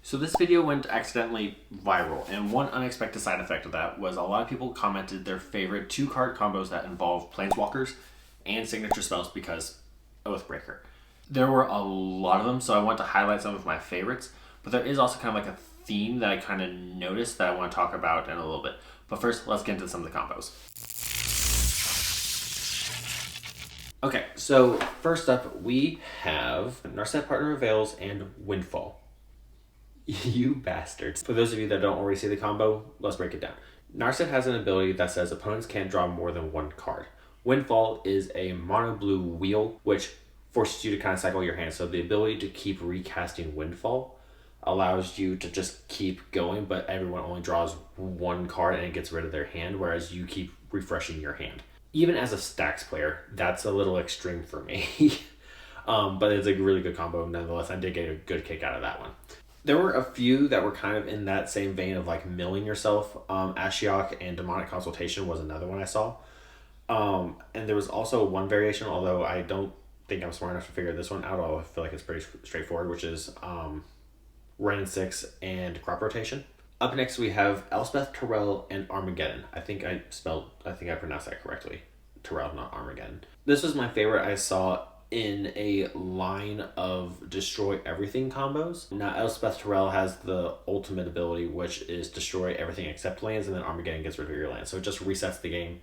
So this video went accidentally viral, and one unexpected side effect of that was a lot of people commented their favorite 2-card combos that involve Planeswalkers and signature spells because Oathbreaker. There were a lot of them, so I want to highlight some of my favorites, but there is also kind of like a theme that I kind of noticed that I want to talk about in a little bit. But first, let's get into some of the combos. Okay, so first up we have Narset Partner of Veils and Windfall. You bastards. For those of you that don't already see the combo, let's break it down. Narset has an ability that says opponents can't draw more than 1 card. Windfall is a mono blue wheel, which forces you to kind of cycle your hand. So the ability to keep recasting Windfall allows you to just keep going, but everyone only draws 1 card and it gets rid of their hand, whereas you keep refreshing your hand. Even as a stacks player, that's a little extreme for me. But it's a really good combo nonetheless. I did get a good kick out of that one. There were a few that were kind of in that same vein of like milling yourself. Ashiok and Demonic Consultation was another one I saw. And there was also one variation, although I don't think I'm smart enough to figure this one out. I feel like it's pretty straightforward, which is Ren 6 and Crop Rotation. Up next we have Elspeth, Terrell, and Armageddon. I think I pronounced that correctly. Terrell, not Armageddon. This was my favorite I saw in a line of destroy everything combos. Now Elspeth Terrell has the ultimate ability, which is destroy everything except lands, and then Armageddon gets rid of your land. So it just resets the game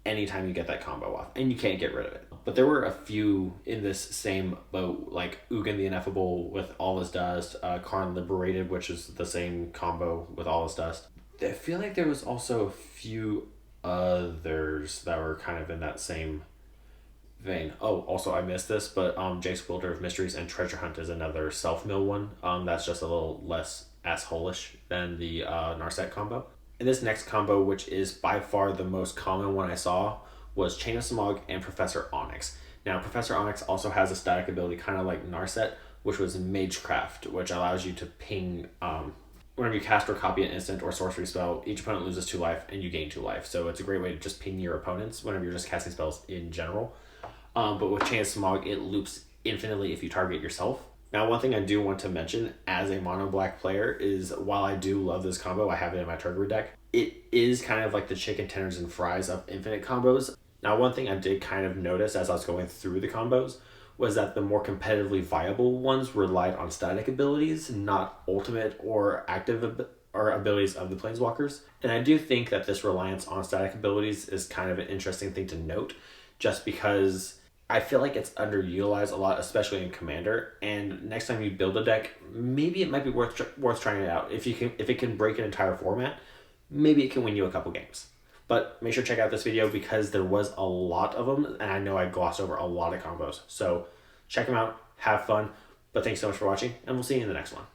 anytime you get that combo off, and you can't get rid of it. But there were a few in this same boat, like Ugin the Ineffable with All Is Dust, Karn Liberated, which is the same combo with All Is Dust. I feel like there was also a few others that were kind of in that same vein. Oh, also I missed this, but Jace Wielder of Mysteries and Treasure Hunt is another self-mill one. That's just a little less asshole-ish than the Narset combo. And this next combo, which is by far the most common one I saw, was Chain of Smog and Professor Onyx. Now, Professor Onyx also has a static ability, kind of like Narset, which was Magecraft, which allows you to ping, whenever you cast or copy an instant or sorcery spell, each opponent loses 2 life and you gain 2 life. So it's a great way to just ping your opponents whenever you're just casting spells in general. But with Chain of Smog, it loops infinitely if you target yourself. Now, one thing I do want to mention as a mono black player is, while I do love this combo, I have it in my Turgor deck, it is kind of like the chicken tenders and fries of infinite combos. Now, one thing I did kind of notice as I was going through the combos was that the more competitively viable ones relied on static abilities, not ultimate or active or abilities of the Planeswalkers. And I do think that this reliance on static abilities is kind of an interesting thing to note, just because I feel like it's underutilized a lot, especially in Commander. And next time you build a deck, maybe it might be worth trying it out. If it can break an entire format, maybe it can win you a couple games. But make sure to check out this video because there was a lot of them, and I know I glossed over a lot of combos. So check them out, have fun. But thanks so much for watching, and we'll see you in the next one.